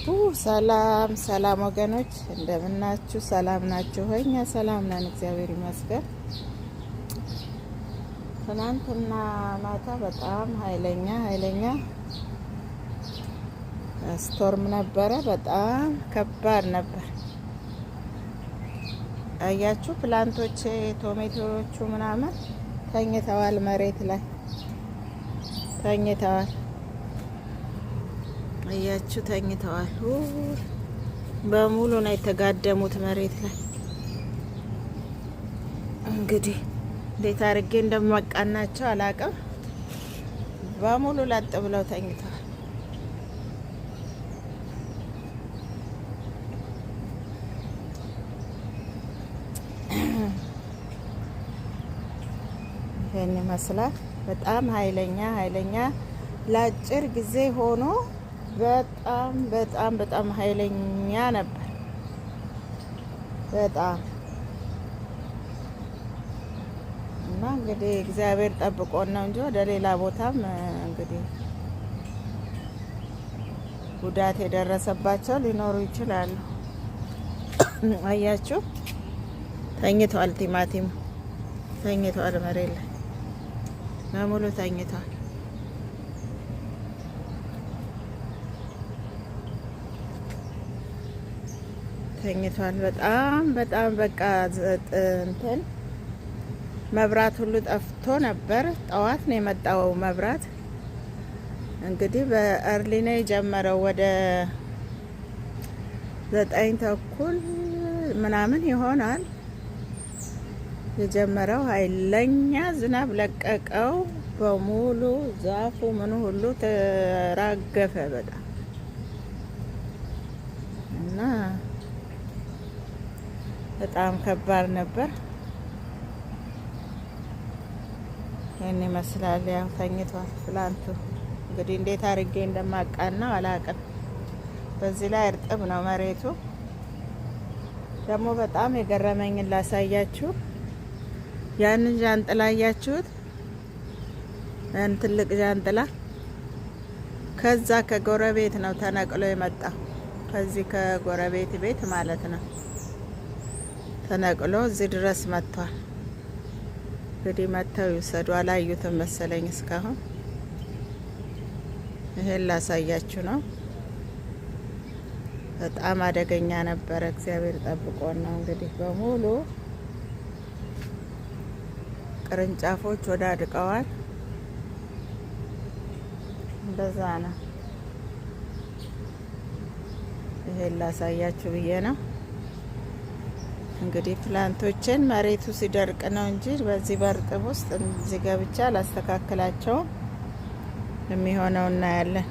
ሰላም ሰላም ወገኖች እንደምናችሁ? ሰላም ናችሁ? እኛ ሰላም ነን፣ እግዚአብሔር ይመስገን። ትናንትና ማታ በጣም ኃይለኛ ስቶርም ነበረ። በጣም ከባድ ነበር። አያችሁ፣ ፕላንቶች ቶሜቶዎቹ ምናምን ተኝተዋል፣ መሬት ላይ ተኝተዋል። አያችሁ፣ ተኝተዋል። በሙሉ ነው የተጋደሙት መሬት ላይ። እንግዲህ እንዴት አድርጌ እንደማቃናቸው አላውቅም። በሙሉ ለጥ ብለው ተኝተዋል። ይሄን ይመስላል። በጣም ኃይለኛ ለአጭር ጊዜ ሆኖ በጣም ኃይለኛ ነበር። በጣም እና እንግዲህ እግዚአብሔር ጠብቆን ነው እንጂ ወደ ሌላ ቦታም እንግዲህ ጉዳት የደረሰባቸው ሊኖሩ ይችላሉ። አያችሁ፣ ተኝቷል። ቲማቲሙ ተኝቷል፣ መሬት ላይ በሙሉ ተኝቷል። በጣም በቃ እንትን መብራት ሁሉ ጠፍቶ ነበር። ጠዋት ነው የመጣው መብራት። እንግዲህ በእርሊ ነው የጀመረው። ወደ 9 ተኩል ምናምን ይሆናል የጀመረው። ኃይለኛ ዝናብ ለቀቀው። በሙሉ ዛፉ ምኑ ሁሉ ተራገፈ በጣም እና በጣም ከባድ ነበር። ይህን ይመስላል። ያው ተኝቷል ፕላንቱ። እንግዲህ እንዴት አድርጌ እንደማቃናው አላውቅም። በዚህ ላይ እርጥብ ነው መሬቱ። ደግሞ በጣም የገረመኝን ላሳያችሁ። ያንን ዣንጥላ አያችሁት? ያን ትልቅ ዣንጥላ ከዛ ከጎረቤት ነው ተነቅሎ የመጣው። ከዚህ ከጎረቤት ቤት ማለት ነው ተነቅሎ እዚህ ድረስ መጥቷል። እንግዲህ መጥተው ይውሰዱ። አላዩትም መሰለኝ እስካሁን። ይሄን ላሳያችሁ ነው። በጣም አደገኛ ነበረ። እግዚአብሔር ጠብቆን ነው እንግዲህ በሙሉ ቅርንጫፎች ወዳድቀዋል። እንደዛ ነው። ይሄን ላሳያችሁ ብዬ ነው። እንግዲህ ፕላንቶችን መሬቱ ሲደርቅ ነው እንጂ በዚህ በእርጥብ ውስጥ እዚህ ገብቻ አላስተካክላቸውም። የሚሆነው እናያለን።